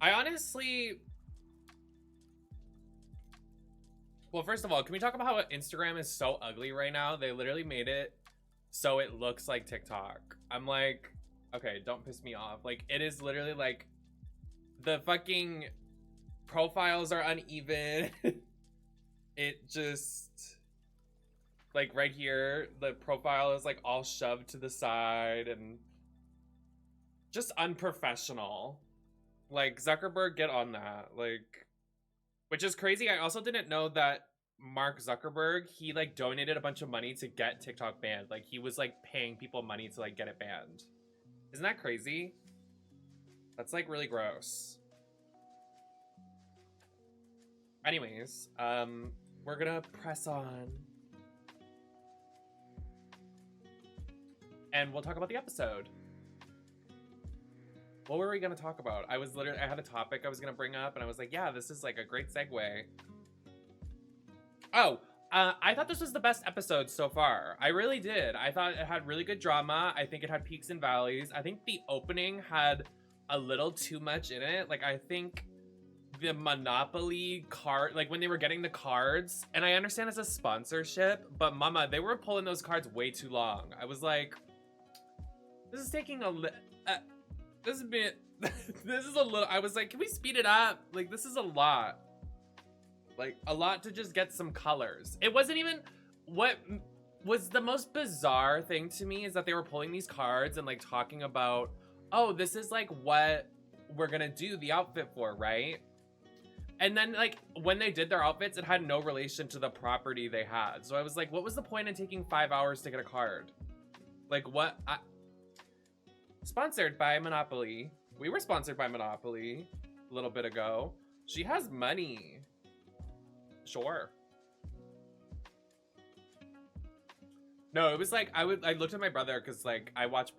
I honestly... Well, first of all, can we talk about how Instagram is so ugly right now? They literally made it so it looks like TikTok. I'm like, okay, don't piss me off. Like, it is literally like the fucking profiles are uneven. It just, like right here, the profile is like all shoved to the side and just unprofessional. Like, Zuckerberg, get on that. Like, which is crazy. I also didn't know that Mark Zuckerberg, he like donated a bunch of money to get TikTok banned. Like, he was like paying people money to like get it banned. Isn't that crazy? That's like really gross. Anyways, we're gonna press on. And we'll talk about the episode. What were we gonna talk about? I had a topic I was gonna bring up, and I was like, yeah, this is like a great segue. Oh, I thought this was the best episode so far. I really did. I thought it had really good drama. I think it had peaks and valleys. I think the opening had a little too much in it. Like, I think the Monopoly card, like when they were getting the cards, and I understand it's a sponsorship, but mama, they were pulling those cards way too long. I was like, this is taking this is a bit, this is a little, I was like, can we speed it up? Like, this is a lot. Like, a lot to just get some colors. It wasn't even, what was the most bizarre thing to me is that they were pulling these cards and like talking about, oh, this is like what we're gonna do the outfit for, right? And then like when they did their outfits, it had no relation to the property they had. So I was like, what was the point in taking 5 hours to get a card? Like, what? Sponsored by Monopoly. We were sponsored by Monopoly a little bit ago. She has money. Sure. No, it was like, I looked at my brother because like I watch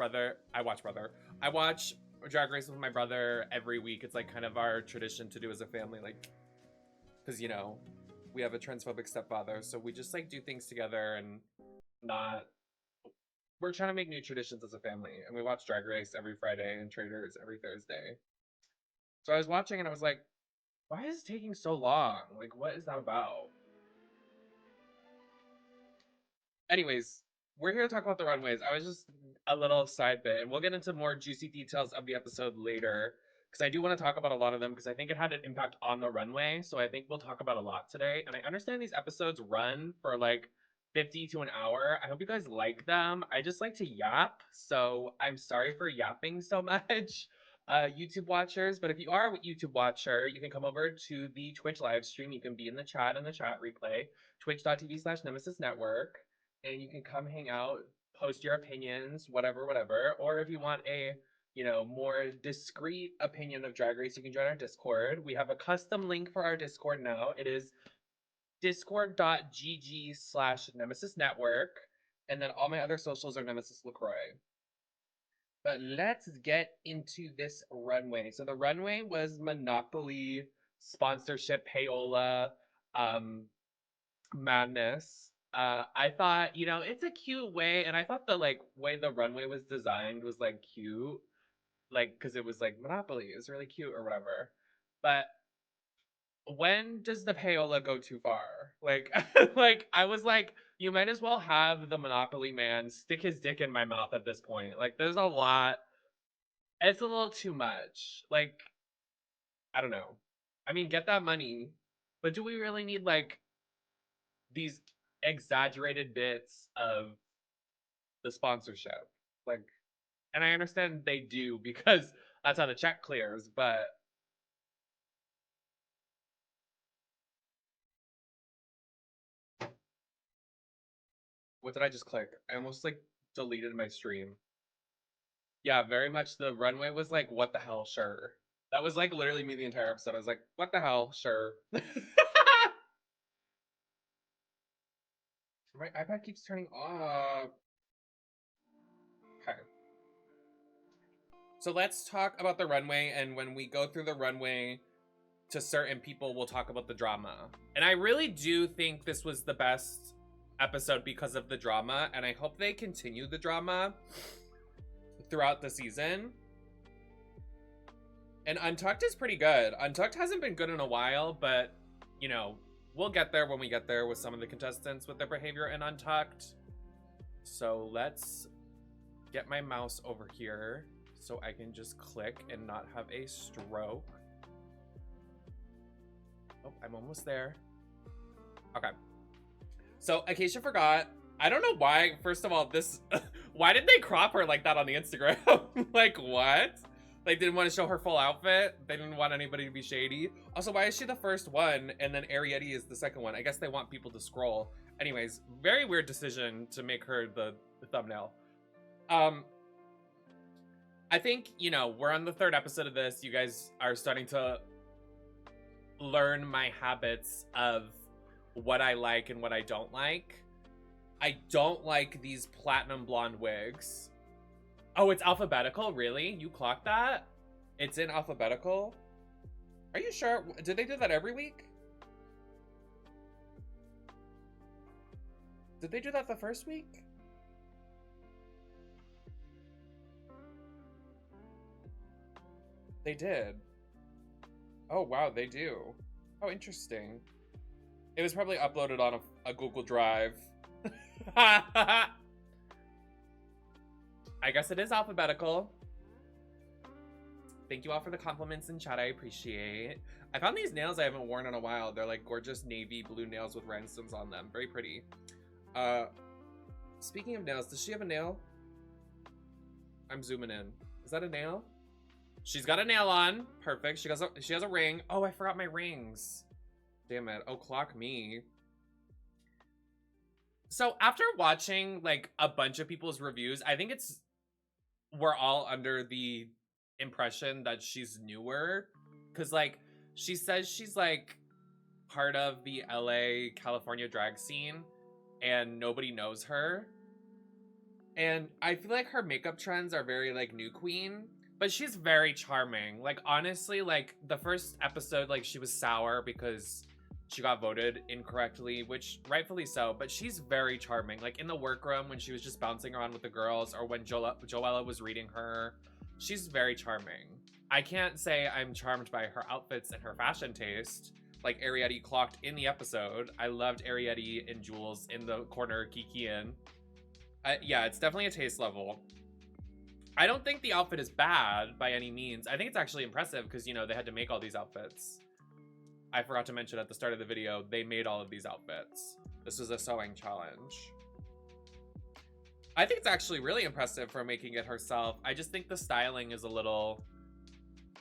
Drag Race with my brother every week. It's like kind of our tradition to do as a family, like, because, you know, we have a transphobic stepfather, so we just like do things together and not, we're trying to make new traditions as a family, and we watch Drag Race every Friday and Traders every Thursday. So I was watching and I was like, why is it taking so long? Like, what is that about? Anyways, we're here to talk about the runways. I was just a little side bit, and we'll get into more juicy details of the episode later, because I do want to talk about a lot of them, because I think it had an impact on the runway, so I think we'll talk about a lot today. And I understand these episodes run for like 50 to an hour. I hope you guys like them. I just like to yap, so I'm sorry for yapping so much, YouTube watchers. But if you are a YouTube watcher, you can come over to the Twitch live stream. You can be in the chat replay, twitch.tv/nemesisnetwork. And you can come hang out, post your opinions, whatever. Or if you want a, you know, more discreet opinion of Drag Race, you can join our Discord. We have a custom link for our Discord now. It is discord.gg/nemesisnetwork. And then all my other socials are NemesisLacroix. But let's get into this runway. So the runway was Monopoly sponsorship payola madness. I thought, you know, it's a cute way, and I thought the like way the runway was designed was like cute, like because it was like Monopoly is really cute or whatever. But when does the payola go too far? Like, like I was like, you might as well have the Monopoly man stick his dick in my mouth at this point. Like, there's a lot. It's a little too much. Like, I don't know. I mean, get that money, but do we really need like these exaggerated bits of the sponsorship? Like, and I understand they do because that's how the check clears, but what did I just click? I almost like deleted my stream. Yeah, very much the runway was like, what the hell, sure. That was like literally me the entire episode. I was like, what the hell, sure. My iPad keeps turning off. Okay. So let's talk about the runway, and when we go through the runway to certain people, we'll talk about the drama. And I really do think this was the best episode because of the drama, and I hope they continue the drama throughout the season. And Untucked is pretty good. Untucked hasn't been good in a while, but, you know, we'll get there when we get there with some of the contestants with their behavior in Untucked. So let's get my mouse over here so I can just click and not have a stroke. Oh, I'm almost there. Okay. So Acacia forgot. I don't know why, first of all, this, why did they crop her like that on the Instagram? Like, what? They didn't want to show her full outfit. They didn't want anybody to be shady. Also, why is she the first one and then Arietti is the second one? I guess they want people to scroll. Anyways, very weird decision to make her the thumbnail. I think, you know, we're on the 3rd episode of this. You guys are starting to learn my habits of what I like and what I don't like. I don't like these platinum blonde wigs. Oh, it's alphabetical? Really? You clocked that? It's in alphabetical? Are you sure? Did they do that every week? Did they do that the first week? They did. Oh, wow, they do. Oh, interesting. It was probably uploaded on a Google Drive. I guess it is alphabetical. Thank you all for the compliments in chat. I appreciate. I found these nails I haven't worn in a while. They're like gorgeous navy blue nails with rhinestones on them. Very pretty. Speaking of nails, does she have a nail? I'm zooming in. Is that a nail? She's got a nail on. Perfect. She has a ring. Oh, I forgot my rings. Damn it. Oh, clock me. So after watching like a bunch of people's reviews, I think we're all under the impression that she's newer, because like she says she's like part of the LA California drag scene and nobody knows her, and I feel like her makeup trends are very like new queen, but she's very charming. Like honestly, like the first episode, like she was sour because she got voted incorrectly, which rightfully so, but she's very charming. Like in the workroom when she was just bouncing around with the girls, or when Joella was reading her, she's very charming. I can't say I'm charmed by her outfits and her fashion taste, like Arietti clocked in the episode. I loved Arietti and Jules in the corner kikiing. Yeah, it's definitely a taste level. I don't think the outfit is bad by any means. I think it's actually impressive because, you know, they had to make all these outfits. I forgot to mention at the start of the video, they made all of these outfits. This was a sewing challenge. I think it's actually really impressive for making it herself. I just think the styling is a little,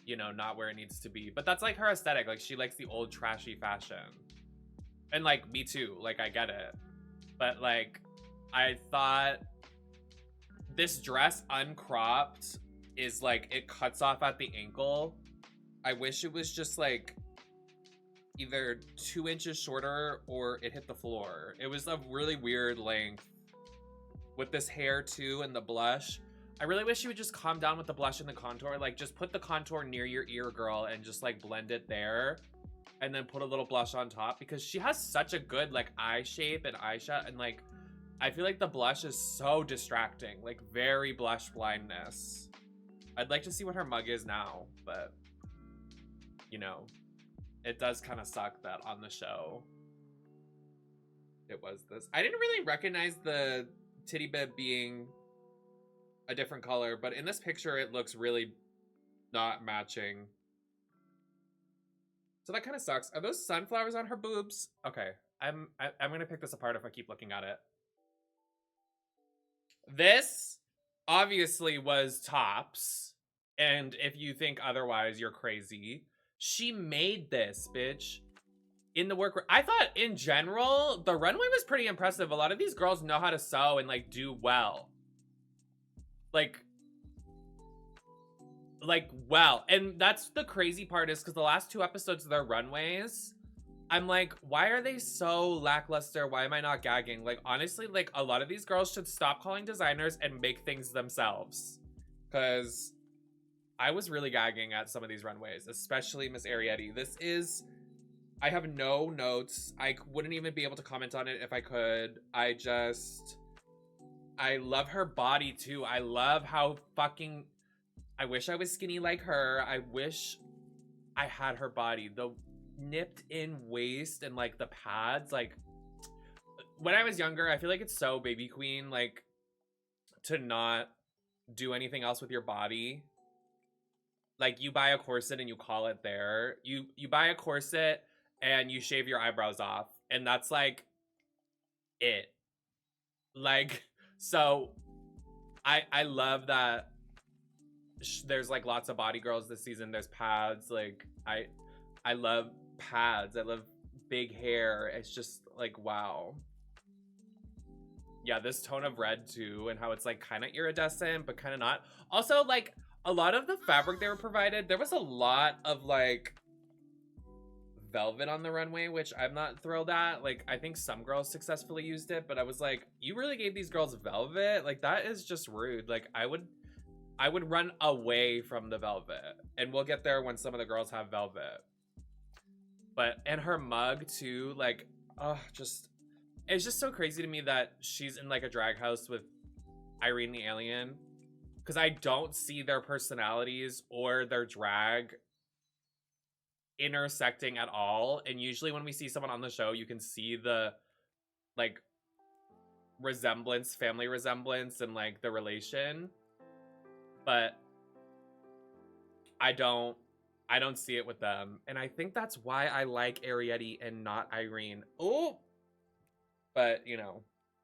you know, not where it needs to be. But that's like her aesthetic. Like she likes the old trashy fashion. And like me too, like I get it. But like, I thought this dress uncropped is like, it cuts off at the ankle. I wish it was just like, either 2 inches shorter or it hit the floor. It was a really weird length with this hair too and the blush. I really wish you would just calm down with the blush and the contour. Like just put the contour near your ear, girl, and just like blend it there and then put a little blush on top, because she has such a good like eye shape and eyeshadow, and like I feel like the blush is so distracting, like very blush blindness. I'd like to see what her mug is now, but you know, it does kind of suck that on the show it was this. I didn't really recognize the titty bib being a different color, but in this picture it looks really not matching. So that kind of sucks. Are those sunflowers on her boobs? Okay, I'm gonna pick this apart if I keep looking at it. This obviously was tops, and if you think otherwise, you're crazy. She made this, bitch, in the work. I thought in general, the runway was pretty impressive. A lot of these girls know how to sew and like do well. Like well. And that's the crazy part, is because the last 2 episodes of their runways, I'm like, why are they so lackluster? Why am I not gagging? Like, honestly, like a lot of these girls should stop calling designers and make things themselves. Because I was really gagging at some of these runways, especially Miss Arietti. This is, I have no notes. I wouldn't even be able to comment on it if I could. I love her body too. I love how fucking, I wish I was skinny like her. I wish I had her body. The nipped in waist and like the pads, like when I was younger, I feel like it's so baby queen, like to not do anything else with your body. Like you buy a corset and you call it there. You buy a corset and you shave your eyebrows off, and that's like it. Like, so I love that there's like lots of body girls this season. There's pads. Like I love pads. I love big hair. It's just like, wow. Yeah, this tone of red too, and how it's like kind of iridescent but kind of not. Also, like a lot of the fabric they were provided, there was a lot of like velvet on the runway, which I'm not thrilled at. Like I think some girls successfully used it, but I was like, you really gave these girls velvet? Like that is just rude. Like I would run away from the velvet, and we'll get there when some of the girls have velvet. But, and her mug too, like, oh, just, it's just so crazy to me that she's in like a drag house with Irene the Alien, because I don't see their personalities or their drag intersecting at all. And usually when we see someone on the show, you can see the like resemblance, family resemblance, and like the relation, but I don't see it with them. And I think that's why I like Arietti and not Irene. Oh, but you know,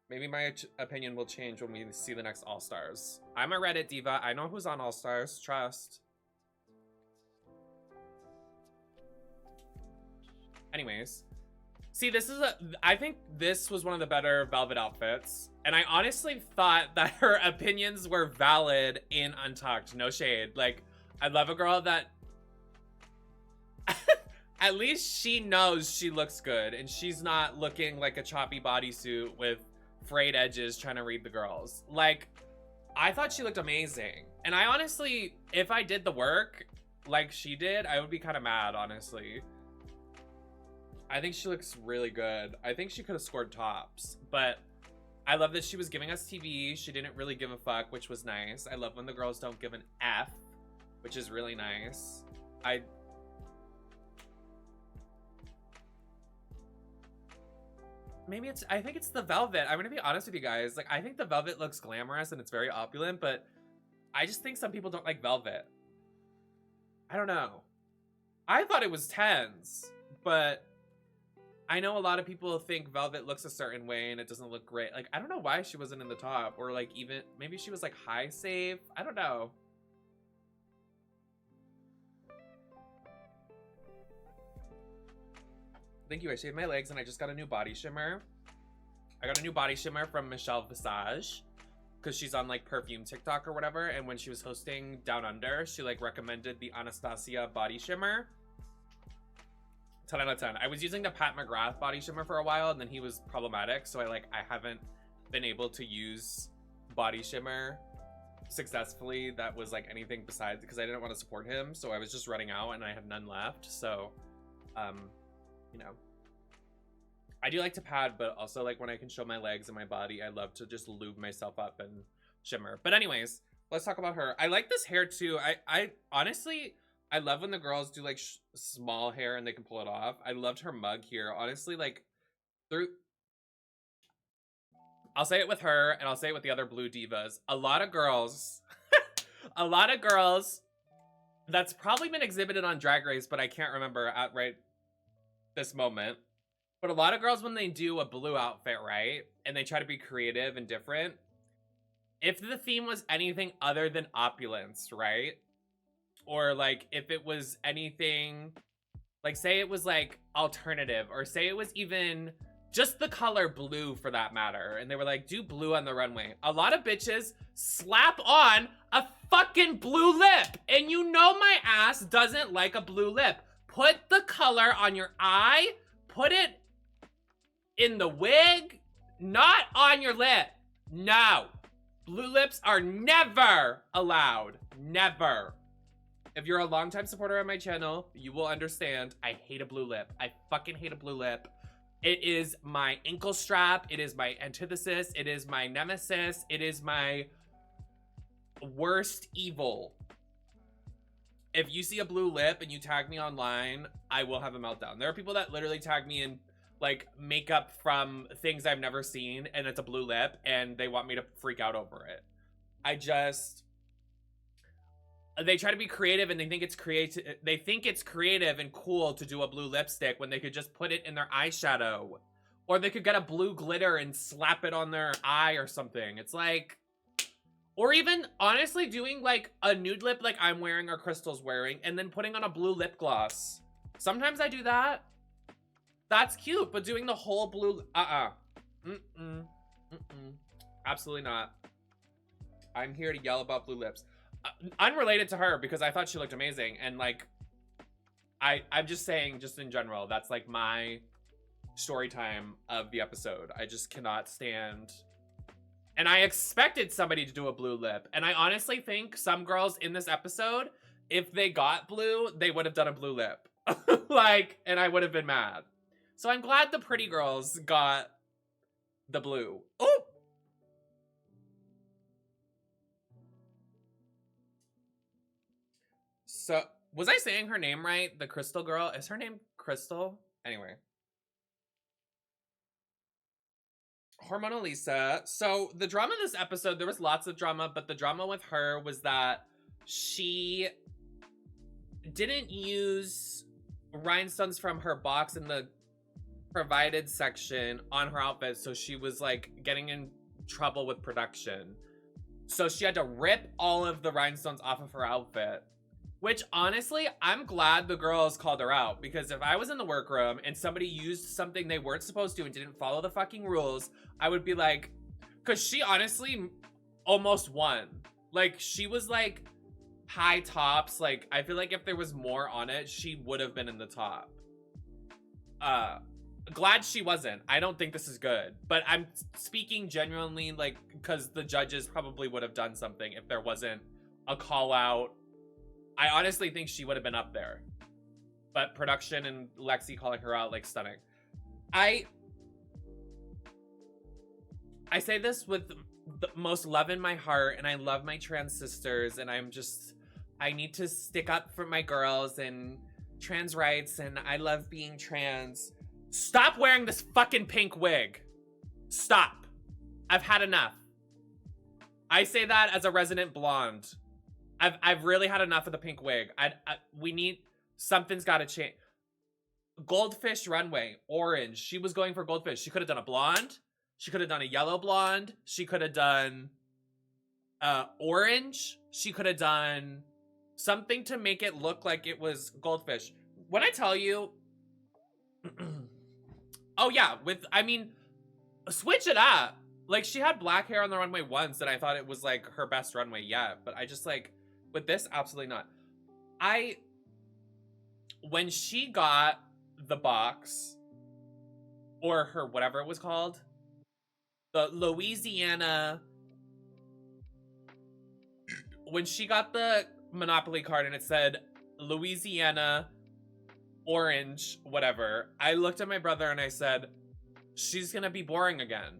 maybe my opinion will change when we see the next All-Stars. I'm a Reddit diva. I know who's on All-Stars. Trust. Anyways, see, I think this was one of the better velvet outfits. And I honestly thought that her opinions were valid in Untucked. No shade. Like, I love a girl that at least she knows she looks good and she's not looking like a choppy bodysuit with frayed edges trying to read the girls. Like, I thought she looked amazing. And I honestly, if I did the work like she did, I would be kind of mad, honestly. I think she looks really good. I think she could have scored tops, but I love that she was giving us TV. She didn't really give a fuck, which was nice. I love when the girls don't give an F, which is really nice. I think it's the velvet. I'm gonna be honest with you guys. Like, I think the velvet looks glamorous and it's very opulent, but I just think some people don't like velvet. I don't know. I thought it was 10s, but I know a lot of people think velvet looks a certain way and it doesn't look great. Like, I don't know why she wasn't in the top, or like even, maybe she was like high save. I don't know. Thank you. I shaved my legs and I just got a new body shimmer. I got a new body shimmer from Michelle Visage because she's on like perfume TikTok or whatever. And when she was hosting Down Under, she like recommended the Anastasia body shimmer. 10 out of 10. I was using the Pat McGrath body shimmer for a while and then he was problematic. So I haven't been able to use body shimmer successfully that was like anything besides, because I didn't want to support him. So I was just running out and I had none left. So, you know, I do like to pad, but also like when I can show my legs and my body, I love to just lube myself up and shimmer. But anyways, let's talk about her. I like this hair too. I honestly, I love when the girls do like small hair and they can pull it off. I loved her mug here. Honestly, like I'll say it with her and I'll say it with the other blue divas. A lot of girls, that's probably been exhibited on Drag Race, but I can't remember at right this moment. But a lot of girls, when they do a blue outfit, right, and they try to be creative and different, if the theme was anything other than opulence, right, or like if it was anything, like say it was like alternative, or say it was even just the color blue for that matter, and they were like, do blue on the runway, a lot of bitches slap on a fucking blue lip, and you know my ass doesn't like a blue lip. Put the color on your eye, put it in the wig, not on your lip. No. Blue lips are never allowed. Never. If you're a longtime supporter of my channel, you will understand I hate a blue lip. I fucking hate a blue lip. It is my ankle strap. It is my antithesis. It is my nemesis. It is my worst evil. if you see a blue lip and you tag me online, I will have a meltdown. There are people that literally tag me in like makeup from things I've never seen and it's a blue lip and they want me to freak out over it. They try to be creative and they think it's creative and cool to do a blue lipstick when they could just put it in their eyeshadow, or they could get a blue glitter and slap it on their eye or something. It's like, or even honestly doing like a nude lip like I'm wearing or Crystal's wearing and then putting on a blue lip gloss. Sometimes I do that. That's cute, but doing the whole blue, absolutely not. I'm here to yell about blue lips. Unrelated to her, because I thought she looked amazing, and like, I'm just saying, just in general, that's like my story time of the episode. I just cannot stand. And I expected somebody to do a blue lip, and I honestly think some girls in this episode, if they got blue, they would have done a blue lip. Like, and I would have been mad. So I'm glad the pretty girls got the blue. Oh! So, was I saying her name right? The Crystal girl? Is her name Crystal? Anyway. Hormonal Lisa. So, the drama this episode, there was lots of drama, but the drama with her was that she didn't use rhinestones from her box in the provided section on her outfit, so she was like getting in trouble with production. So she had to rip all of the rhinestones off of her outfit, which honestly, I'm glad the girls called her out, because if I was in the workroom and somebody used something they weren't supposed to and didn't follow the fucking rules, I would be like, because she honestly almost won. Like, she was like high tops. Like, I feel like if there was more on it, she would have been in the top. Glad she wasn't. I don't think this is good, but I'm speaking genuinely, like, because the judges probably would have done something if there wasn't a call out. I honestly think she would have been up there, but production and Lexi calling her out, like, stunning. I say this with the most love in my heart, and I love my trans sisters, and I need to stick up for my girls and trans rights, and I love being trans. Stop wearing this fucking pink wig. Stop. I've had enough. I say that as a resident blonde. I've really had enough of the pink wig. We need, something's got to change. Goldfish Runway, orange. She was going for goldfish. She could have done a blonde. She could have done a yellow blonde. She could have done orange. She could have done something to make it look like it was goldfish. When I tell you, oh yeah, switch it up. Like, she had black hair on the runway once, and I thought it was like her best runway yet, but I just like, with this, absolutely not. When she got the box, or her, whatever it was called, the Louisiana, when she got the Monopoly card and it said Louisiana orange, whatever, I looked at my brother and I said, she's gonna be boring again.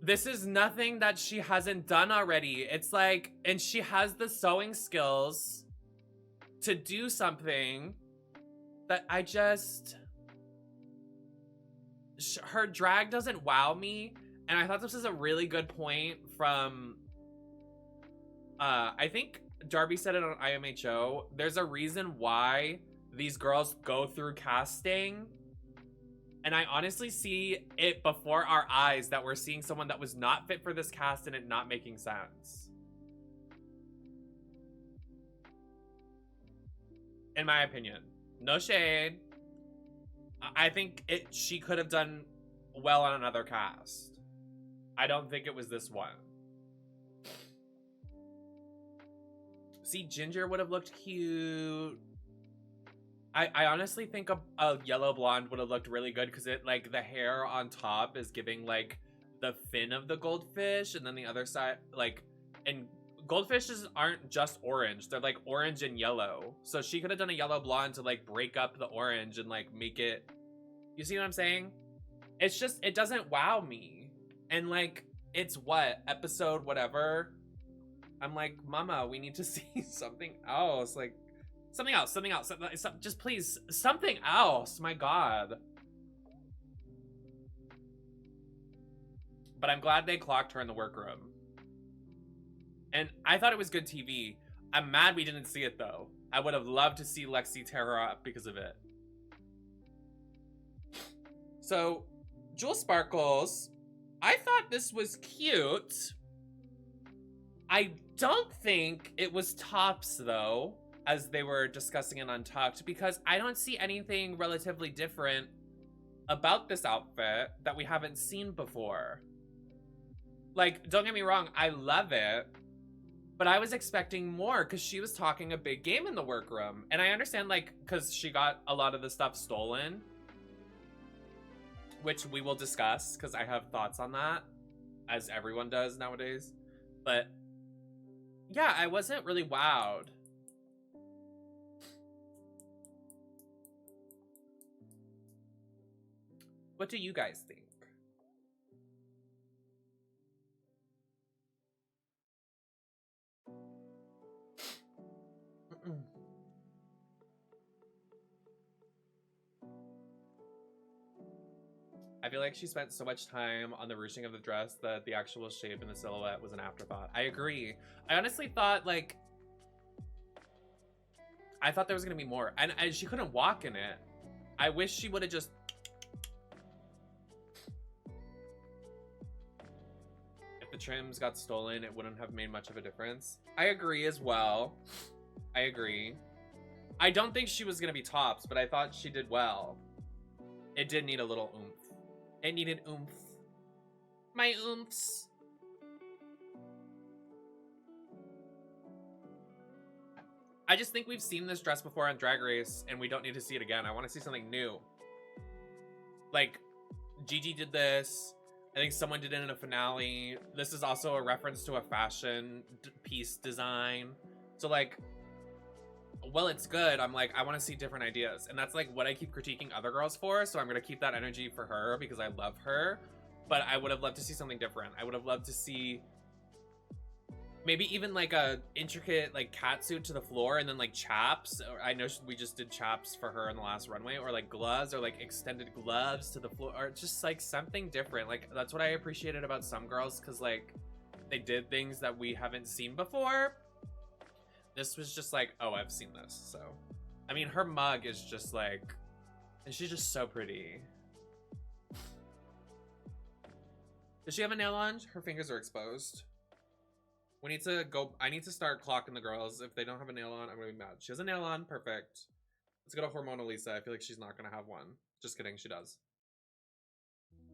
This is nothing that she hasn't done already. It's like, and she has the sewing skills to do something that I just, her drag doesn't wow me. And I thought this was a really good point from, I think Darby said it on IMHO. There's a reason why these girls go through casting. And I honestly see it before our eyes that we're seeing someone that was not fit for this cast and it not making sense. In my opinion. No shade. I think she could have done well on another cast. I don't think it was this one. See, Ginger would have looked cute. I honestly think a yellow blonde would have looked really good, because it, like, the hair on top is giving, like, the fin of the goldfish, and then the other side, like, and goldfishes aren't just orange. They're, like, orange and yellow. So she could have done a yellow blonde to, like, break up the orange and, like, make it, you see what I'm saying? It's just, it doesn't wow me. And, like, it's what, episode whatever? I'm like, Mama, we need to see something else. Like, something else. Just please, something else. My God. But I'm glad they clocked her in the workroom. And I thought it was good TV. I'm mad we didn't see it, though. I would have loved to see Lexi tear her up because of it. So, Jewel Sparkles, I thought this was cute. I don't think it was tops, though, as they were discussing in Untucked, because I don't see anything relatively different about this outfit that we haven't seen before. Like, don't get me wrong, I love it, but I was expecting more because she was talking a big game in the workroom. And I understand, like, because she got a lot of the stuff stolen, which we will discuss because I have thoughts on that, as everyone does nowadays. But yeah, I wasn't really wowed. What do you guys think? I feel like she spent so much time on the ruching of the dress that the actual shape and the silhouette was an afterthought. I agree. I honestly thought, like, I thought there was gonna be more. And she couldn't walk in it. I wish she would have just... If the trims got stolen, it wouldn't have made much of a difference. I agree as well. I agree. I don't think she was gonna be tops, but I thought she did well. It did need a little oomph. It needed oomph. My oomphs. I just think we've seen this dress before on Drag Race, and we don't need to see it again. I want to see something new. Like, Gigi did this. I think someone did it in a finale. This is also a reference to a fashion piece design. So, like, well, it's good. I'm like, I want to see different ideas. And that's, like, what I keep critiquing other girls for. So I'm going to keep that energy for her because I love her. But I would have loved to see something different. I would have loved to see maybe even, like, a intricate, like, catsuit to the floor and then, like, chaps. Or I know we just did chaps for her in the last runway. Or, like, gloves or, like, extended gloves to the floor. Or just, like, something different. Like, that's what I appreciated about some girls because, like, they did things that we haven't seen before. This was just like, oh, I've seen this. So, I mean, her mug is just like, and she's just so pretty. Does she have a nail on? Her fingers are exposed. We need to go. I need to start clocking the girls. If they don't have a nail on, I'm gonna be mad. She has a nail on. Perfect. Let's go to Hormona Lisa. I feel like she's not gonna have one. Just kidding. She does.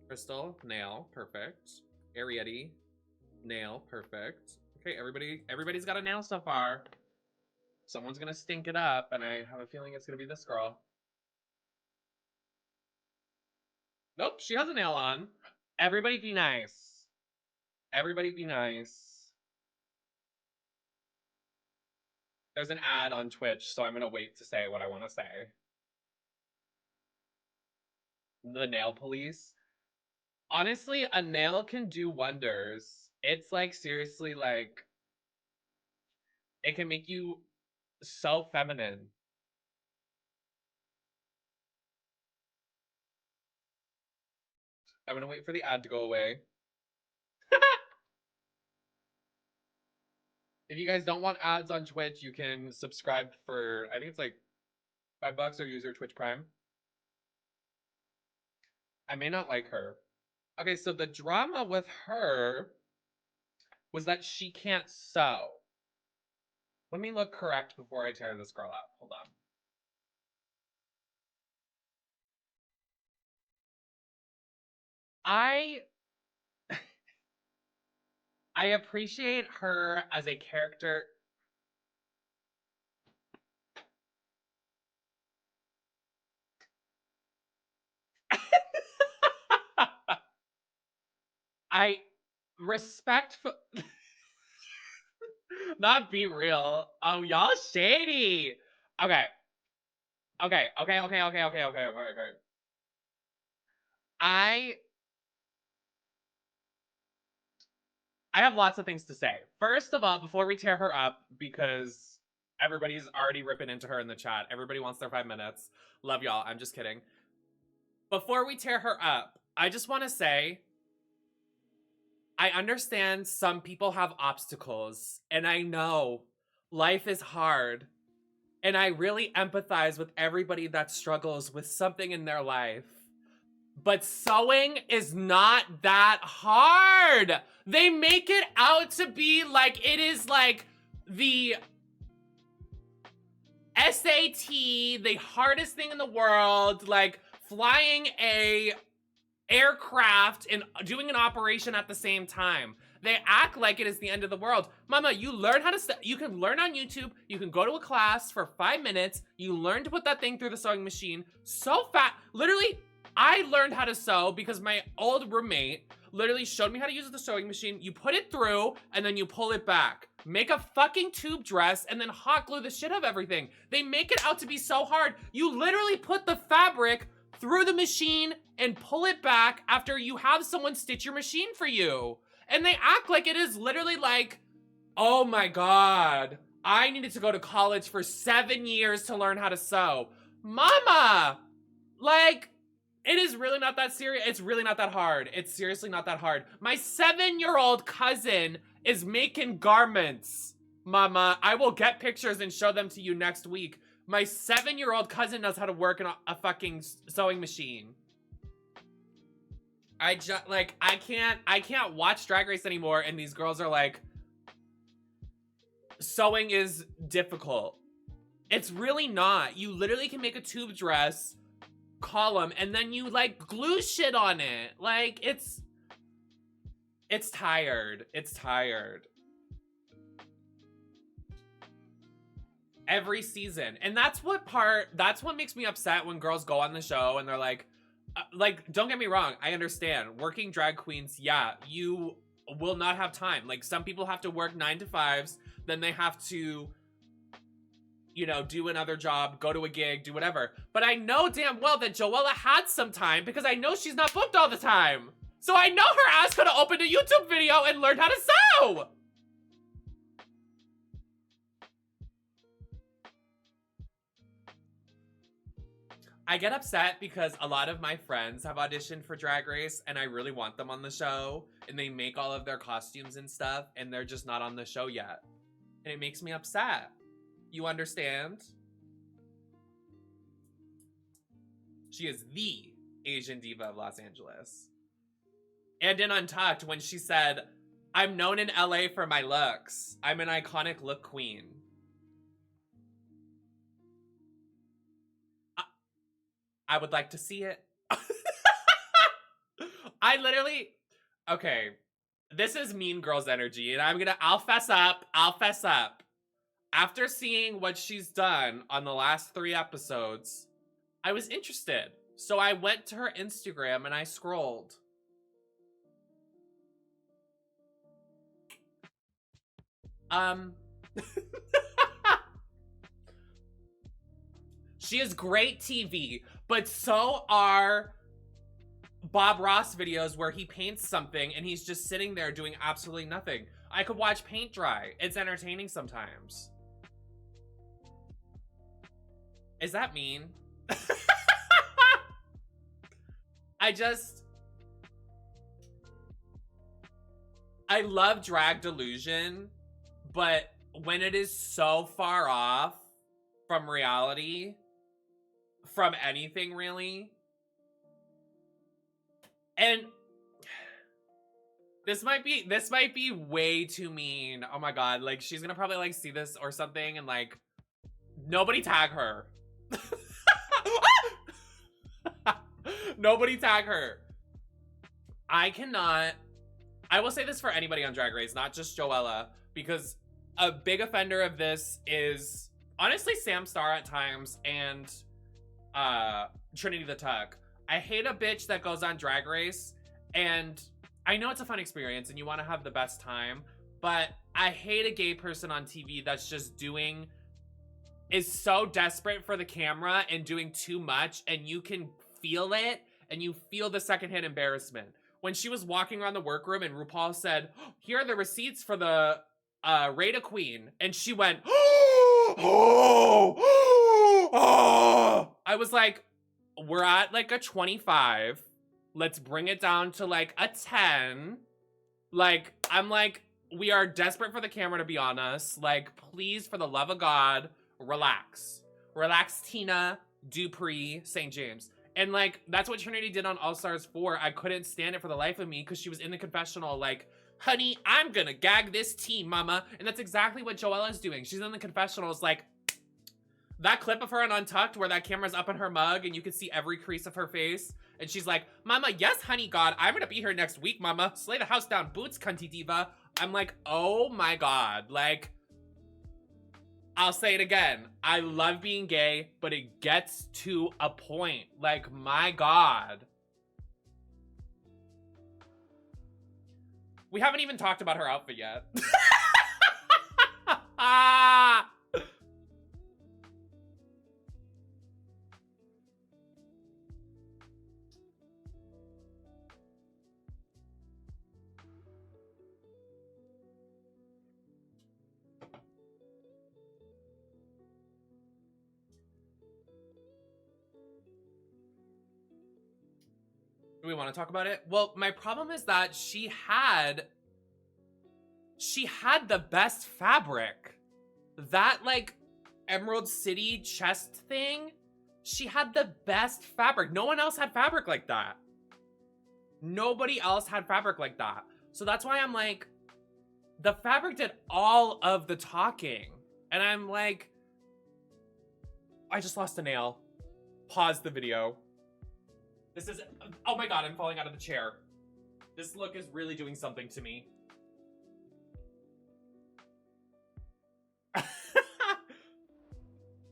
Crystal, nail. Perfect. Arietti, nail. Perfect. Okay, everybody's got a nail so far. Someone's gonna stink it up, and I have a feeling it's gonna be this girl. Nope, she has a nail on. Everybody be nice. Everybody be nice. There's an ad on Twitch, so I'm gonna wait to say what I want to say. The nail police. Honestly, a nail can do wonders. It's like, seriously, like, it can make you so feminine. I'm gonna wait for the ad to go away. If you guys don't want ads on Twitch, you can subscribe for, I think it's like $5 or use your Twitch Prime. I may not like her. Okay, so the drama with her was that she can't sew. Let me look correct before I tear this girl up. Hold on. I appreciate her as a character. I respect not be real. Oh, y'all shady. Okay. Okay. I I have lots of things to say. First of all, before we tear her up, because everybody's already ripping into her in the chat. Everybody wants their 5 minutes. Love y'all. I'm just kidding. Before we tear her up, I just want to say, I understand some people have obstacles, and I know life is hard, and I really empathize with everybody that struggles with something in their life. But sewing is not that hard. They make it out to be like it is like the SAT, the hardest thing in the world, like flying a aircraft and doing an operation at the same time. They act like it is the end of the world. Mama, you learn how to you can learn on YouTube. You can go to a class for 5 minutes. You learn to put that thing through the sewing machine so fast. Literally, I learned how to sew because my old roommate literally showed me how to use the sewing machine. You put it through and then you pull it back. Make a fucking tube dress and then hot glue the shit of everything. They make it out to be so hard. You literally put the fabric through the machine and pull it back after you have someone stitch your machine for you. And they act like it is literally like, oh my God, I needed to go to college for 7 years to learn how to sew. Mama, like, it is really not that serious. It's really not that hard. It's seriously not that hard. My 7-year-old cousin is making garments. Mama, I will get pictures and show them to you next week. My 7-year-old cousin knows how to work in a fucking sewing machine. I can't watch Drag Race anymore and these girls are like, sewing is difficult. It's really not. You literally can make a tube dress column and then you like glue shit on it. Like it's tired. It's tired. Every season. And that's what makes me upset when girls go on the show and they're like, don't get me wrong, I understand. Working drag queens, yeah, you will not have time. Like, some people have to work 9 to 5s, then they have to, you know, do another job, go to a gig, do whatever. But I know damn well that Joella had some time because I know she's not booked all the time. So I know her ass could have opened a YouTube video and learned how to sew. I get upset because a lot of my friends have auditioned for Drag Race and I really want them on the show and they make all of their costumes and stuff and they're just not on the show yet. And it makes me upset. You understand? She is the Asian diva of Los Angeles. And in Untucked, when she said, I'm known in LA for my looks. I'm an iconic look queen. I would like to see it. I literally, okay, this is Mean Girls energy, and I'll fess up. After seeing what she's done on the last 3 episodes, I was interested. So I went to her Instagram and I scrolled. She is great TV, but so are Bob Ross videos where he paints something and he's just sitting there doing absolutely nothing. I could watch paint dry. It's entertaining sometimes. Is that mean? I love drag delusion, but when it is so far off from reality, from anything really, and this might be way too mean. Oh my God, like she's gonna probably like see this or something and like, nobody tag her. Nobody tag her. I will say this for anybody on Drag Race, not just Joella, because a big offender of this is honestly Sam Star at times and Trinity the Tuck. I hate a bitch that goes on Drag Race, and I know it's a fun experience and you want to have the best time, but I hate a gay person on TV that's just is so desperate for the camera and doing too much, and you can feel it and you feel the secondhand embarrassment. when she was walking around the workroom and RuPaul said, here are the receipts for the Rada Queen. And she went, I was like, we're at like a 25. Let's bring it down to like a 10. Like, I'm like, we are desperate for the camera to be on us. Like, please, for the love of God, relax. Relax, Tina, Dupree, St. James. And like, that's what Trinity did on All Stars 4. I couldn't stand it for the life of me because she was in the confessional like, honey, I'm gonna gag this tea, mama. And that's exactly what Joella's doing. She's in the confessionals like, that clip of her on Untucked where that camera's up in her mug and you can see every crease of her face. And she's like, mama, yes, honey, God, I'm gonna be here next week, mama. Slay the house down, boots, cunty diva. I'm like, oh my God. Like, I'll say it again. I love being gay, but it gets to a point. Like, my God. We haven't even talked about her outfit yet. Do we want to talk about it? Well, my problem is that she had the best fabric. That like Emerald City chest thing, she had the best fabric. No one else had fabric like that. Nobody else had fabric like that. So that's why I'm like, the fabric did all of the talking. And I'm like, I just lost a nail. Pause the video. This is, oh my God, I'm falling out of the chair. This look is really doing something to me.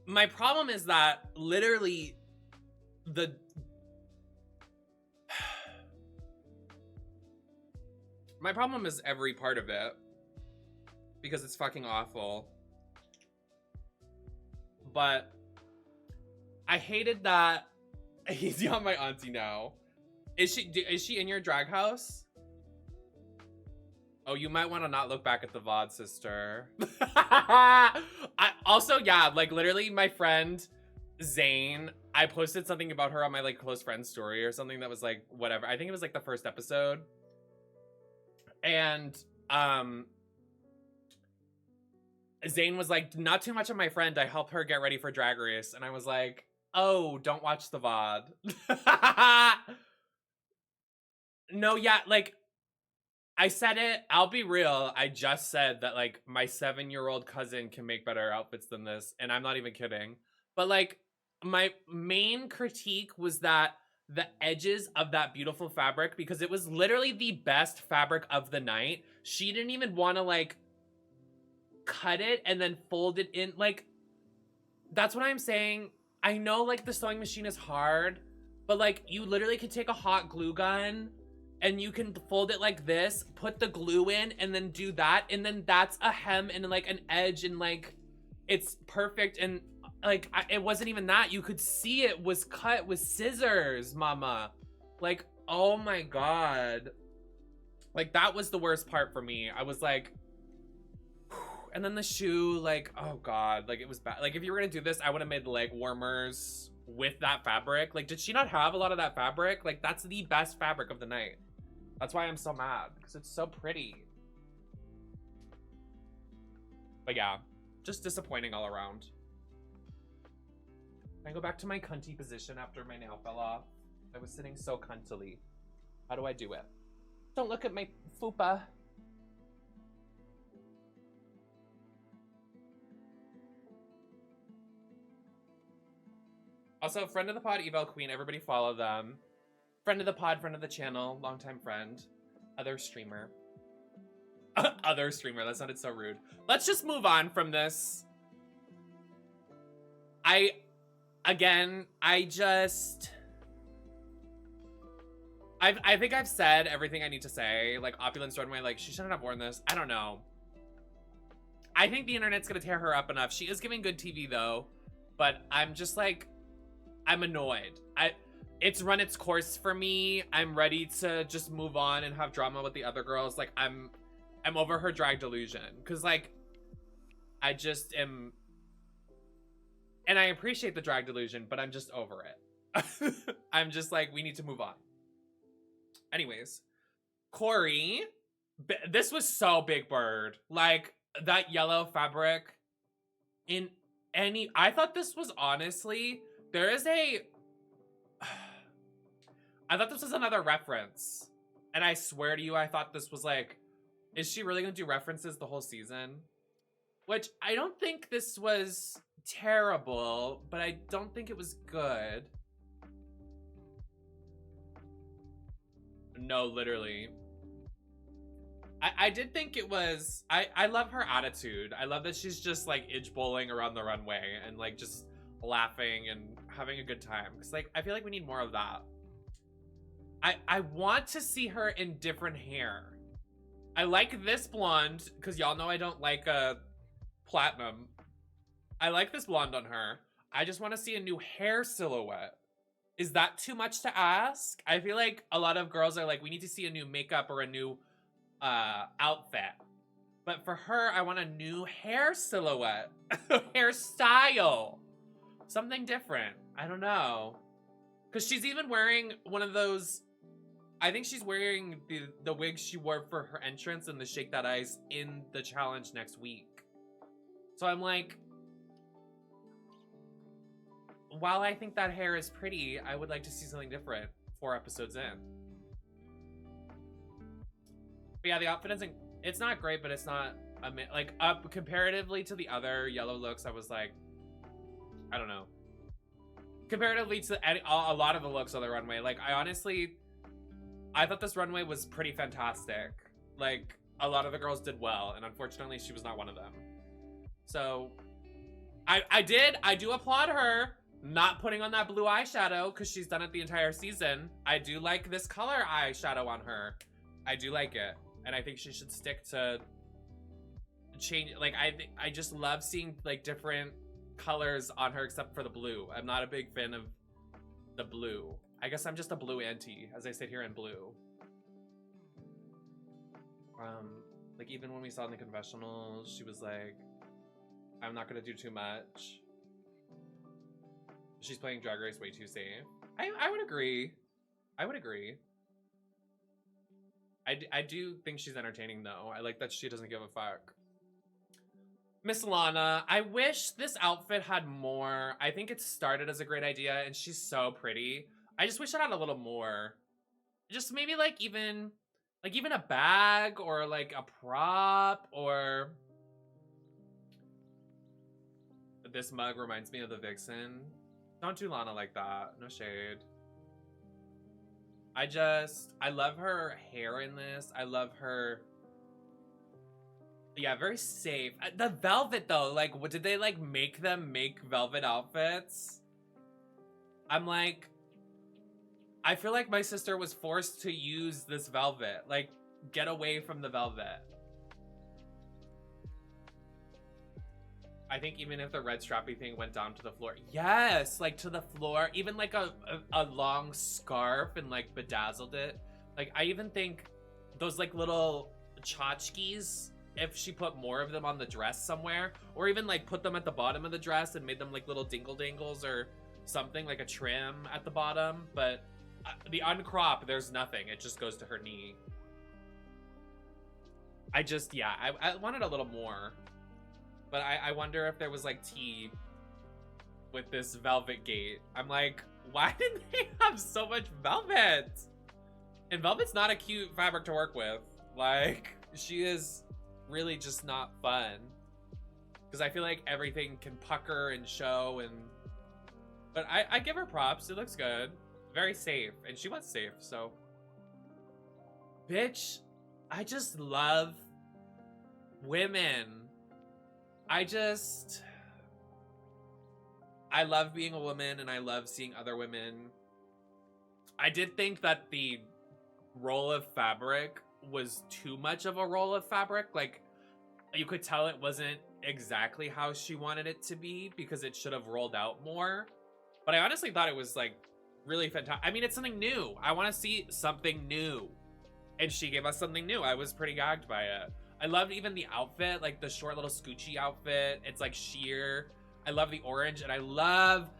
My problem is that literally my problem is every part of it because it's fucking awful. But I hated that. Easy on my auntie now. Is she in your drag house? Oh, you might want to not look back at the VOD, sister. Also, yeah, like literally my friend Zane, I posted something about her on my like close friend story or something that was like whatever. I think it was like the first episode. And Zane was like, not too much of my friend. I helped her get ready for Drag Race. And I was like, oh, don't watch the VOD. No, yeah, like, I said it, I'll be real. I just said that, like, my 7-year-old cousin can make better outfits than this, and I'm not even kidding. But, like, my main critique was that the edges of that beautiful fabric, because it was literally the best fabric of the night, she didn't even want to, like, cut it and then fold it in. Like, that's what I'm saying. I know, like, the sewing machine is hard, but, like, you literally could take a hot glue gun and you can fold it like this, put the glue in, and then do that, and then that's a hem and, like, an edge, and, like, it's perfect. And, like, it wasn't even that. You could see it was cut with scissors, mama. Like, oh my God. Like, that was the worst part for me. I was like, and then the shoe, like, oh God, like, it was bad. Like, if you were gonna do this, I would have made leg warmers with that fabric. Like, did she not have a lot of that fabric? Like, that's the best fabric of the night. That's why I'm so mad, because it's so pretty. But yeah, just disappointing all around. Can I go back to my cunty position after my nail fell off? I was sitting so cuntily. How do I do it? Don't look at my fupa. Also, friend of the pod, Eval Queen, everybody follow them. Friend of the pod, friend of the channel, longtime friend. Other streamer. Other streamer, that sounded so rude. Let's just move on from this. I think I've said everything I need to say. Like, Opulence Runway, like, she shouldn't have worn this. I don't know. I think the internet's gonna tear her up enough. She is giving good TV, though. But I'm just, like, I'm annoyed. it's run its course for me. I'm ready to just move on and have drama with the other girls. Like, I'm over her drag delusion. Because, like, I just am... And I appreciate the drag delusion, but I'm just over it. I'm just like, we need to move on. Anyways, Corey, this was so Big Bird. Like, that yellow fabric in any... I thought this was honestly... There is a... I thought this was another reference. And I swear to you, I thought this was like... Is she really gonna do references the whole season? Which, I don't think this was terrible, but I don't think it was good. No, literally. I did think it was... I love her attitude. I love that she's just like itch bowling around the runway and like just laughing and having a good time. Because like, I feel like we need more of that. I want to see her in different hair. I like this blonde because y'all know I don't like platinum. I like this blonde on her. I just want to see a new hair silhouette. Is that too much to ask? I feel like a lot of girls are like, we need to see a new makeup or a new outfit. But for her, I want a new hair silhouette. Hairstyle. Something different. I don't know. Because she's even wearing one of those... I think she's wearing the wig she wore for her entrance in the Shake That Ice in the challenge next week. So I'm like... While I think that hair is pretty, I would like to see something different 4 episodes in. But yeah, the outfit isn't... It's not great, but it's not... like, up comparatively to the other yellow looks, I was like... I don't know. Comparatively to a lot of the looks on the runway, like, I honestly... I thought this runway was pretty fantastic. Like, a lot of the girls did well, and unfortunately, she was not one of them. So, I do applaud her not putting on that blue eyeshadow, because she's done it the entire season. I do like this color eyeshadow on her. I do like it. And I think she should stick to change. Like, I just love seeing, like, different colors on her except for the blue. I'm not a big fan of the blue. I guess I'm just a blue auntie as I sit here in blue. Like, even when we saw in the confessionals, she was like, I'm not gonna do too much. She's playing Drag Race way too safe. I would agree. I would agree. I do think she's entertaining, though. I like that she doesn't give a fuck. Miss Lana, I wish this outfit had more. I think it started as a great idea, and she's so pretty. I just wish it had a little more. Just maybe, like, even a bag, or, like, a prop, or... This mug reminds me of the Vixen. Don't do Lana like that. No shade. I love her hair in this. I love her... Yeah, very safe. The velvet, though, like, what did they, like, make them make velvet outfits? I'm like... I feel like my sister was forced to use this velvet. Like, get away from the velvet. I think even if the red strappy thing went down to the floor. Yes, like to the floor. Even like a long scarf and like bedazzled it. Like, I even think those like little tchotchkes, if she put more of them on the dress somewhere, or even like put them at the bottom of the dress and made them like little dingle dangles or something, like a trim at the bottom. But the uncrop, there's nothing. It just goes to her knee. I wanted a little more. But I wonder if there was like tea with this velvet gate. I'm like, why did they have so much velvet? And velvet's not a cute fabric to work with. Like, she is really just not fun. Because I feel like everything can pucker and show and... But I give her props. It looks good. Very safe. And she was safe, so... Bitch, I just love women. I love being a woman, and I love seeing other women. I did think that the roll of fabric was too much of a roll of fabric. Like, you could tell it wasn't exactly how she wanted it to be, because it should have rolled out more. But I honestly thought it was, like, really fantastic. I mean, it's something new. I want to see something new. And she gave us something new. I was pretty gagged by it. I loved even the outfit, like the short little Scoochie outfit. It's like sheer. I love the orange, and I love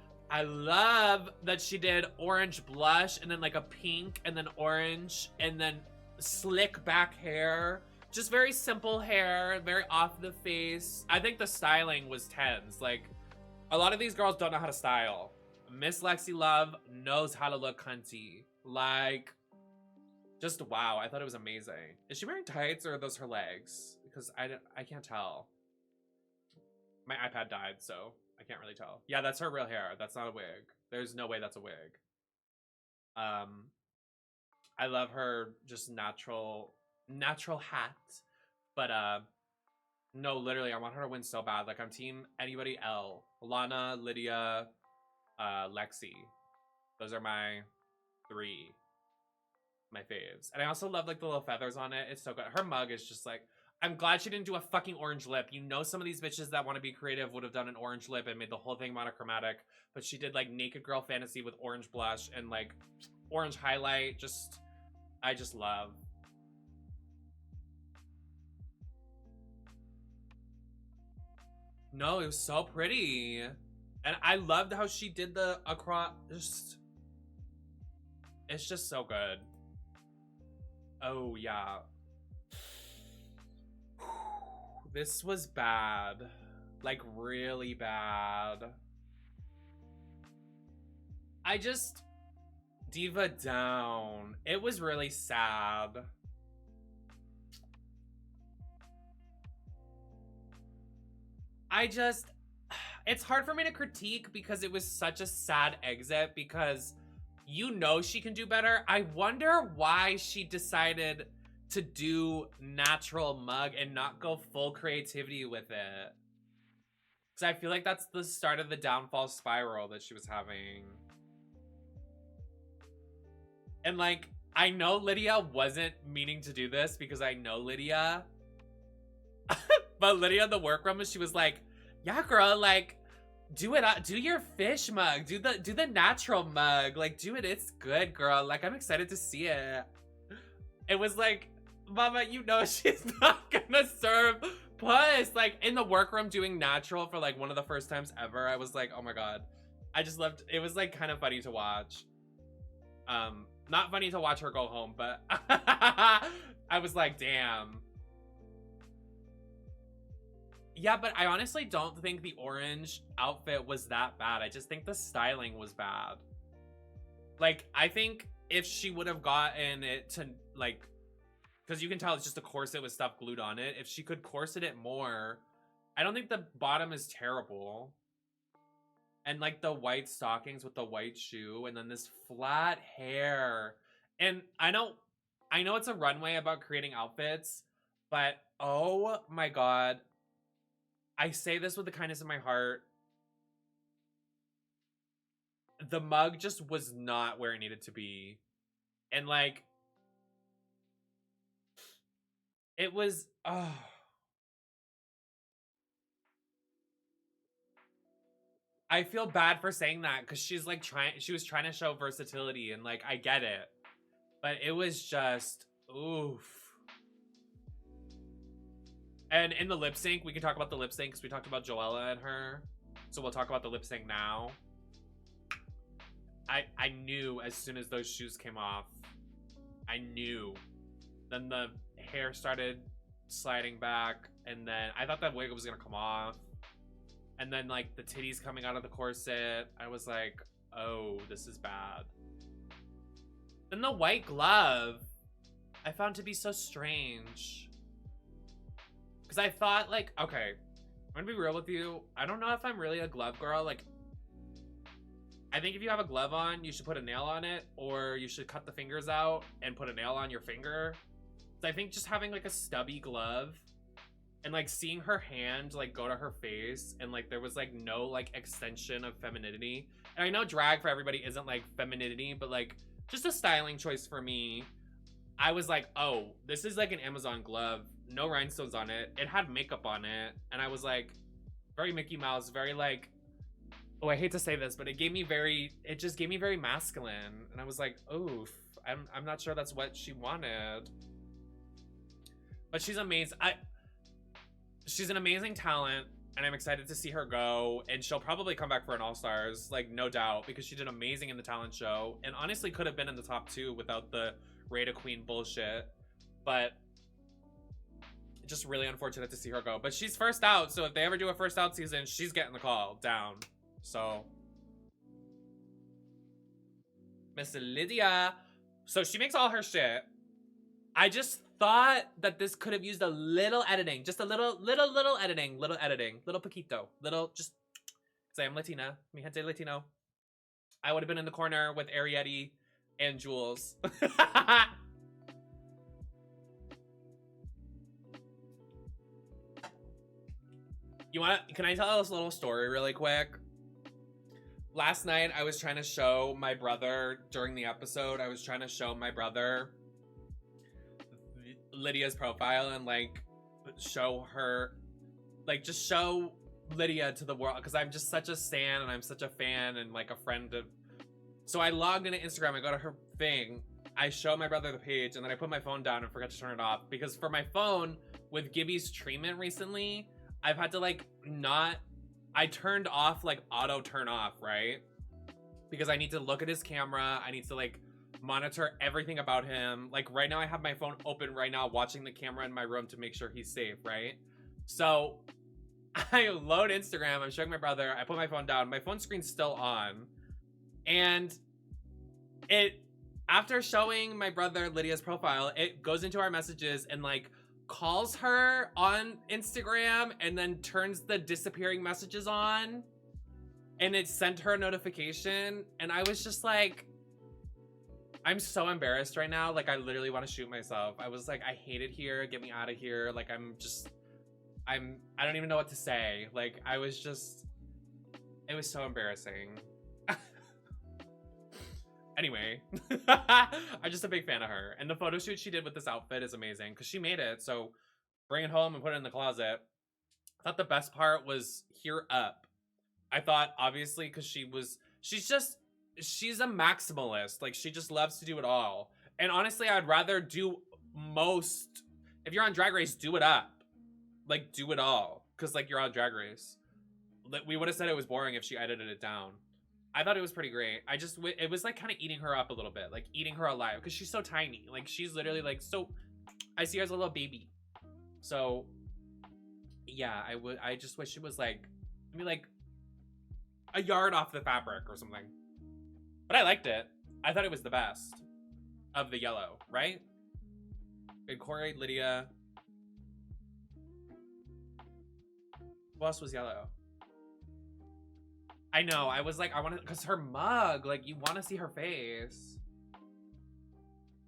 that she did orange blush and then like a pink and then orange and then slick back hair. Just very simple hair, very off the face. I think the styling was tens. Like, a lot of these girls don't know how to style. Miss Lexi Love knows how to look cunty. Like, just wow. I thought it was amazing. Is she wearing tights or are those her legs? Because I can't tell. My iPad died, so I can't really tell. Yeah, that's her real hair. That's not a wig. There's no way that's a wig. I love her just natural hat. But no, literally, I want her to win so bad. Like, I'm team anybody L. Lana, Lydia, Lexi. Those are my 3. My faves. And I also love like the little feathers on it. It's so good. Her mug is just like, I'm glad she didn't do a fucking orange lip. You know, some of these bitches that want to be creative would have done an orange lip and made the whole thing monochromatic, but she did like naked girl fantasy with orange blush and like orange highlight. Just, I just love. No, it was so pretty. And I loved how she did the across. It's just so good. Oh, yeah. This was bad. Like, really bad. I just... Diva down. It was really sad. I just... It's hard for me to critique because it was such a sad exit because... You know she can do better. I wonder why she decided to do natural mug and not go full creativity with it. Because I feel like that's the start of the downfall spiral that she was having. And like, I know Lydia wasn't meaning to do this because I know Lydia. But Lydia in the workroom, she was like, yeah, girl, like, do it, do your fish mug, do the natural mug, like do it, it's good, girl, like I'm excited to see it. It was like, mama, you know she's not gonna serve puss. Like in the workroom doing natural for like one of the first times ever, I was like, oh my god, I just loved it. Was like kind of funny to watch. Not funny to watch her go home, but I was like, damn. Yeah, but I honestly don't think the orange outfit was that bad. I just think the styling was bad. Like, I think if she would have gotten it to, like, because you can tell it's just a corset with stuff glued on it. If she could corset it more, I don't think the bottom is terrible. And, like, the white stockings with the white shoe, and then this flat hair. And I know it's a runway about creating outfits, but oh my god. I say this with the kindness of my heart. The mug just was not where it needed to be. And like, it was, oh. I feel bad for saying that because she's like she was trying to show versatility and like, I get it. But it was just, oof. And in the lip sync, we can talk about the lip sync because we talked about Joella and her. So we'll talk about the lip sync now. I knew as soon as those shoes came off. I knew. Then the hair started sliding back. And then I thought that wig was going to come off. And then like the titties coming out of the corset. I was like, oh, this is bad. Then the white glove I found to be so strange. Because I thought, like, okay, I'm gonna be real with you. I don't know if I'm really a glove girl. Like, I think if you have a glove on, you should put a nail on it, or you should cut the fingers out and put a nail on your finger. So I think just having, like, a stubby glove and, like, seeing her hand, like, go to her face and, like, there was, like, no, like, extension of femininity. And I know drag for everybody isn't, like, femininity, but, like, just a styling choice for me. I was like, oh, this is, like, an Amazon glove. No rhinestones on it. It had makeup on it. And I was like, very Mickey Mouse, very like, Oh, I hate to say this, but it just gave me very masculine. And I was like, oof, I'm not sure that's what she wanted. But she's amazing. She's an amazing talent, and I'm excited to see her go. And she'll probably come back for an All-Stars, like, no doubt, because she did amazing in the talent show. And honestly could have been in the top 2 without the Rate of Queen bullshit. But just really unfortunate to see her go. But she's first out, so if they ever do a first out season, she's getting the call down. So Miss Lydia. So she makes all her shit. I just thought that this could have used a little editing. Just a little editing. Little editing. Little poquito. Little just because I am Latina. Mi gente Latino. I would have been in the corner with Arietti and Jules. Can I tell us a little story really quick? Last night, I was trying to show my brother, during the episode, I was trying to show my brother Lydia's profile and, like, show her, like, just show Lydia to the world, because I'm just such a stan, and I'm such a fan, and, like, a friend of... So I logged into Instagram, I go to her thing, I show my brother the page, and then I put my phone down and forgot to turn it off, because for my phone, with Gibby's treatment recently, I've had to, like, not... I turned off, like, auto turn off, right? Because I need to look at his camera. I need to, like, monitor everything about him. Like, right now I have my phone open right now, watching the camera in my room to make sure he's safe, right? So I load Instagram. I'm showing my brother. I put my phone down. My phone screen's still on. And after showing my brother Lydia's profile, it goes into our messages and, like, calls her on Instagram and then turns the disappearing messages on, and it sent her a notification, and I was just like, I'm so embarrassed right now. Like, I literally want to shoot myself. I was like, I hate it here. Get me out of here. Like, I don't even know what to say. Like, it was so embarrassing. Anyway, I'm just a big fan of her. And the photo shoot she did with this outfit is amazing because she made it. So bring it home and put it in the closet. I thought the best part was Here Up. I thought, obviously, because she's a maximalist. Like, she just loves to do it all. And honestly, I'd rather do most. If you're on Drag Race, do it up. Like, do it all. Because, like, you're on Drag Race. We would have said it was boring if she edited it down. I thought it was pretty great. It was like kind of eating her up a little bit, like eating her alive, because she's so tiny. Like, she's literally like, so I see her as a little baby. So yeah, I just wish it was like, maybe like a yard off the fabric or something. But I liked it. I thought it was the best of the yellow, right? Good Corey, Lydia. Who else was yellow? I know, I was like, I want to, because her mug, like, you want to see her face.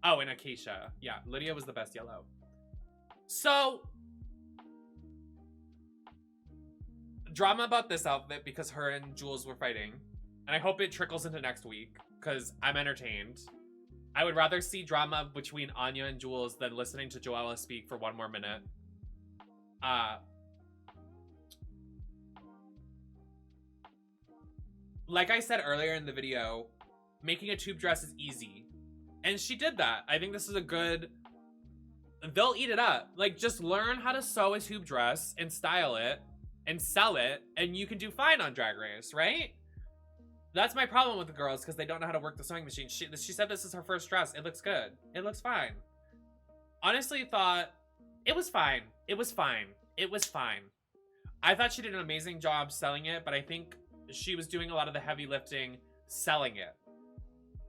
Oh, and Acacia. Yeah, Lydia was the best yellow. So, drama about this outfit because her and Jules were fighting. And I hope it trickles into next week because I'm entertained. I would rather see drama between Anya and Jules than listening to Joella speak for one more minute. Like I said earlier in the video, making a tube dress is easy. And she did that. I think this is a good... They'll eat it up. Like, just learn how to sew a tube dress and style it and sell it, and you can do fine on Drag Race, right? That's my problem with the girls, because they don't know how to work the sewing machine. She said this is her first dress. It looks good. It looks fine. Honestly thought it was fine. It was fine. It was fine. I thought she did an amazing job selling it, but I think she was doing a lot of the heavy lifting selling it.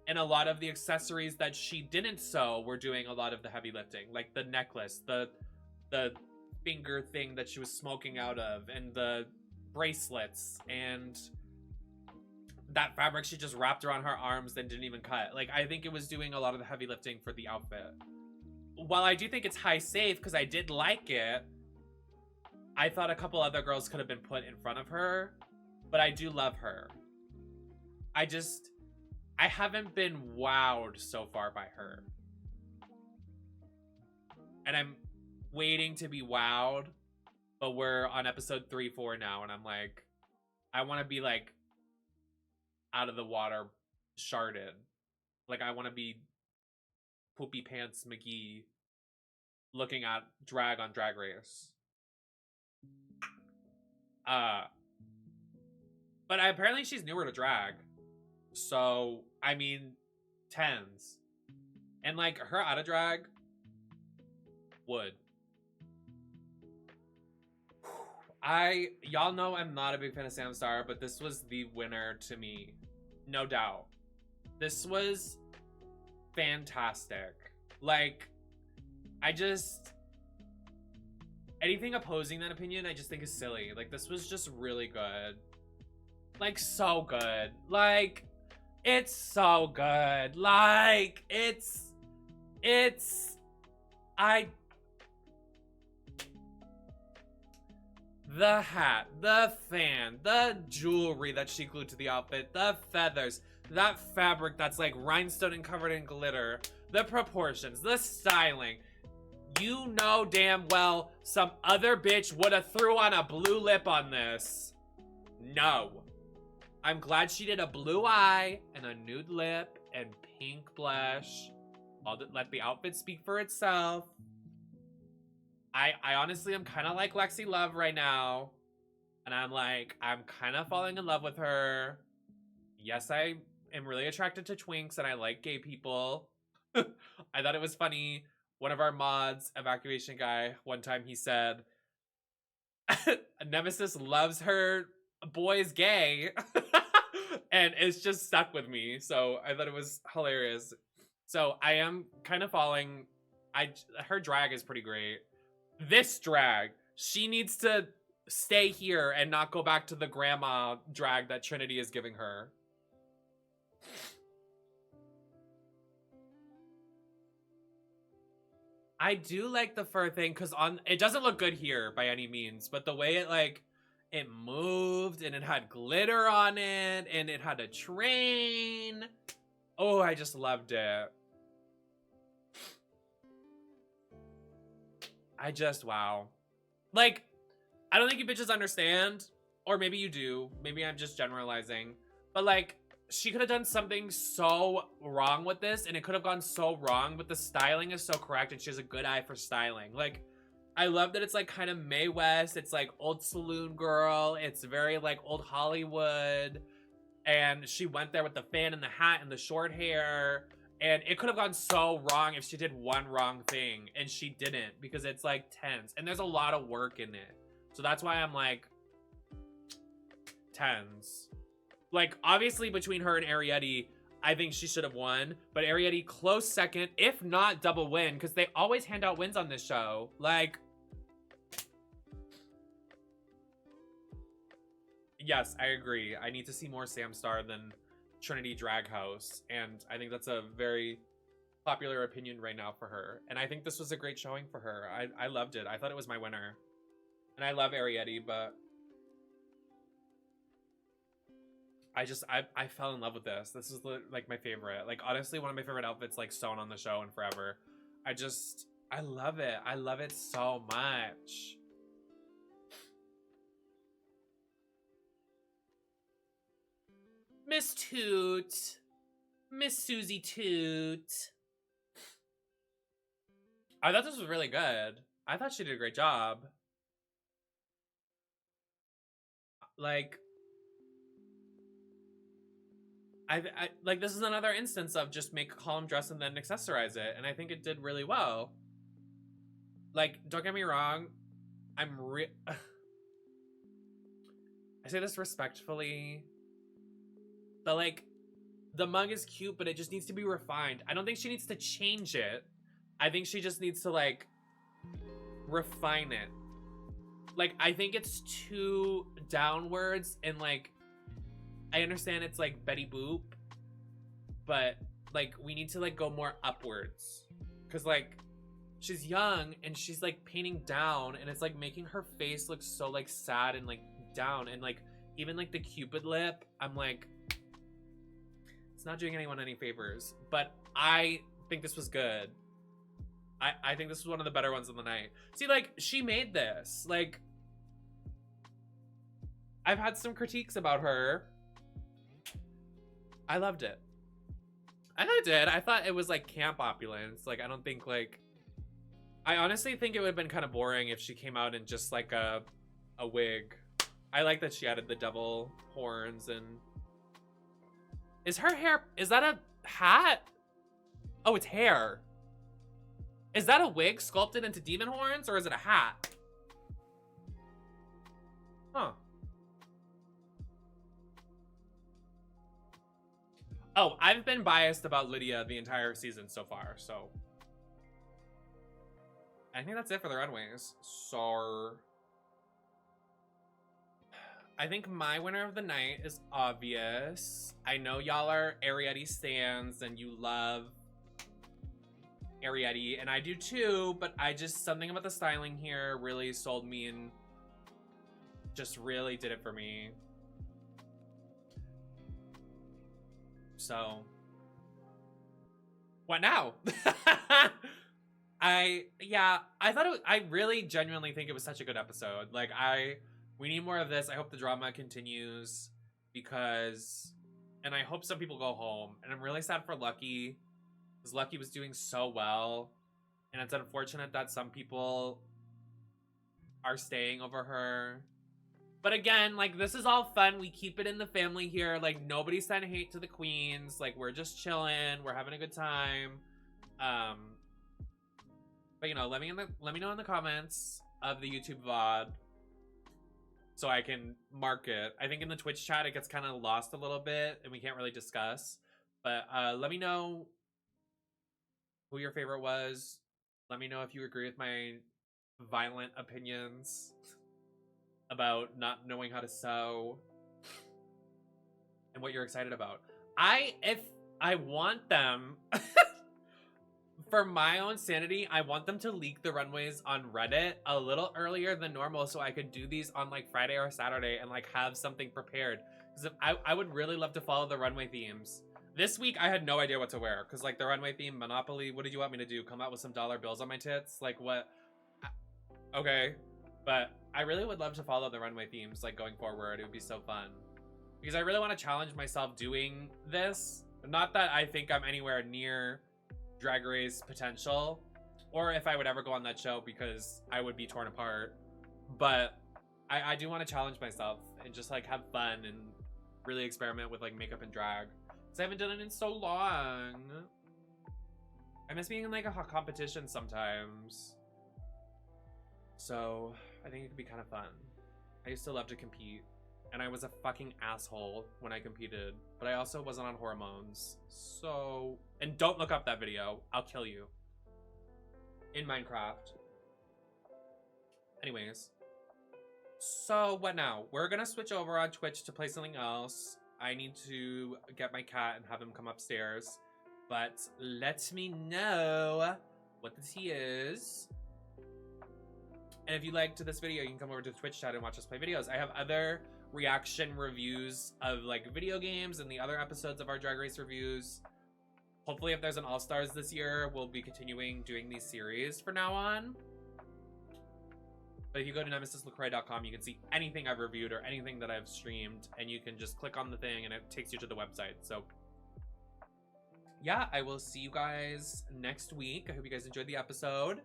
And a lot of the accessories that she didn't sew were doing a lot of the heavy lifting. Like the necklace, the finger thing that she was smoking out of, and the bracelets, and that fabric she just wrapped around her arms and didn't even cut. Like, I think it was doing a lot of the heavy lifting for the outfit. While I do think it's high safe, because I did like it, I thought a couple other girls could have been put in front of her. But I do love her. I haven't been wowed so far by her. And I'm waiting to be wowed. But we're on episode 3-4 now. And I'm like, I want to be like out of the water sharded. Like, I want to be Poopy Pants McGee looking at drag on Drag Race. But apparently she's newer to drag. So, I mean, tens. And, like, her out of drag would. Y'all know I'm not a big fan of Samstar, but this was the winner to me. No doubt. This was fantastic. Like, anything opposing that opinion, I just think is silly. Like, this was just really good. Like, so good. Like, it's so good. Like, the hat, the fan, the jewelry that she glued to the outfit, the feathers, that fabric that's like rhinestone and covered in glitter, the proportions, the styling. You know damn well some other bitch would have threw on a blue lip on this. No. I'm glad she did a blue eye and a nude lip and pink blush. Let the outfit speak for itself. I honestly am kind of like Lexi Love right now. And I'm kind of falling in love with her. Yes, I am really attracted to twinks and I like gay people. I thought it was funny. One of our mods, Evacuation Guy, one time he said, Nemesis loves her boys gay. And it's just stuck with me. So I thought it was hilarious. So I am kind of falling. Her drag is pretty great. This drag, she needs to stay here and not go back to the grandma drag that Trinity is giving her. I do like the fur thing because it doesn't look good here by any means, but the way it moved and it had glitter on it and it had a train. Oh, I just loved it. Wow. Like, I don't think you bitches understand, or maybe you do. Maybe I'm just generalizing. But like, she could have done something so wrong with this and it could have gone so wrong, but the styling is so correct and she has a good eye for styling. Like, I love that it's like kind of Mae West. It's like old saloon girl. It's very like old Hollywood. And she went there with the fan and the hat and the short hair. And it could have gone so wrong if she did one wrong thing. And she didn't because it's like tense. And there's a lot of work in it. So that's why I'm like, tens. Like, obviously between her and Arietti, I think she should have won. But Arietti close second, if not double win. Because they always hand out wins on this show. Like, yes, I agree. I need to see more Samstar than Trinity Drag House. And I think that's a very popular opinion right now for her. And I think this was a great showing for her. I loved it. I thought it was my winner. And I love Arietti, but I fell in love with this. This is like my favorite. Like, honestly, one of my favorite outfits like sewn on the show and forever. I love it. I love it so much. Miss Toot. Miss Susie Toot. I thought this was really good. I thought she did a great job. Like, I like, this is another instance of just make a column dress and then accessorize it. And I think it did really well. Like, don't get me wrong. I say this respectfully. But like, the mug is cute, but it just needs to be refined. I don't think she needs to change it. I think she just needs to like refine it. Like, I think it's too downwards and like, I understand it's like Betty Boop, but like we need to like go more upwards. Cause like she's young and she's like painting down and it's like making her face look so like sad and like down. And like even like the Cupid lip, I'm like, it's not doing anyone any favors. But I think this was good. I think this was one of the better ones of the night. See, like, she made this. Like, I've had some critiques about her. I loved it. I thought it did. I thought it was like camp opulence. Like, I don't think like, I honestly think it would have been kind of boring if she came out in just like a wig. I like that she added the double horns. And is her hair, is that a hat? Oh, it's hair. Is that a wig sculpted into demon horns, or is it a hat? Huh. Oh, I've been biased about Lydia the entire season so far, so I think that's it for the runways. So I think my winner of the night is obvious. I know y'all are Arietti stans and you love Arietti, and I do too, but I just, something about the styling here really sold me and just really did it for me. So, what now? I thought I really genuinely think it was such a good episode. Like, we need more of this. I hope the drama continues because, and I hope some people go home. And I'm really sad for Lucky because Lucky was doing so well. And it's unfortunate that some people are staying over her. But again, like, this is all fun. We keep it in the family here. Like, nobody sent hate to the queens. Like, we're just chilling. We're having a good time. But you know, let me know in the comments of the YouTube VOD so I can mark it. I think in the Twitch chat it gets kind of lost a little bit and we can't really discuss. But let me know who your favorite was. Let me know if you agree with my violent opinions about not knowing how to sew and what you're excited about. If I want them for my own sanity, I want them to leak the runways on Reddit a little earlier than normal so I could do these on like Friday or Saturday and like have something prepared. Because I would really love to follow the runway themes. This week I had no idea what to wear because like the runway theme, Monopoly, what did you want me to do? Come out with some dollar bills on my tits? Like what? Okay. But I really would love to follow the runway themes like going forward. It would be so fun. Because I really want to challenge myself doing this. Not that I think I'm anywhere near Drag Race potential, or if I would ever go on that show because I would be torn apart. But I do want to challenge myself and just like have fun and really experiment with like makeup and drag. Because I haven't done it in so long. I miss being in like a competition sometimes. So I think it could be kind of fun. I used to love to compete. And I was a fucking asshole when I competed. But I also wasn't on hormones. So... And don't look up that video. I'll kill you. In Minecraft. Anyways. So, what now? We're gonna switch over on Twitch to play something else. I need to get my cat and have him come upstairs. But let me know what the tea is. And if you liked this video, you can come over to the Twitch chat and watch us play videos. I have other reaction reviews of like video games and the other episodes of our Drag Race reviews. Hopefully if there's an All-Stars this year, we'll be continuing doing these series from now on. But if you go to NemesisLacroix.com, you can see anything I've reviewed or anything that I've streamed, and you can just click on the thing and it takes you to the website. So yeah, I will see you guys next week. I hope you guys enjoyed the episode.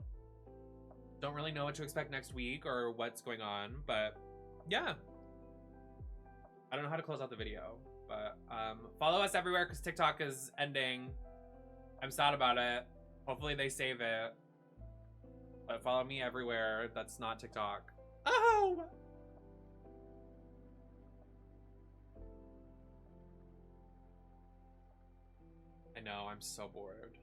Don't really know what to expect next week or what's going on, but yeah. I don't know how to close out the video, but follow us everywhere because TikTok is ending. I'm sad about it. Hopefully they save it. But follow me everywhere that's not TikTok. Oh! I know, I'm so bored.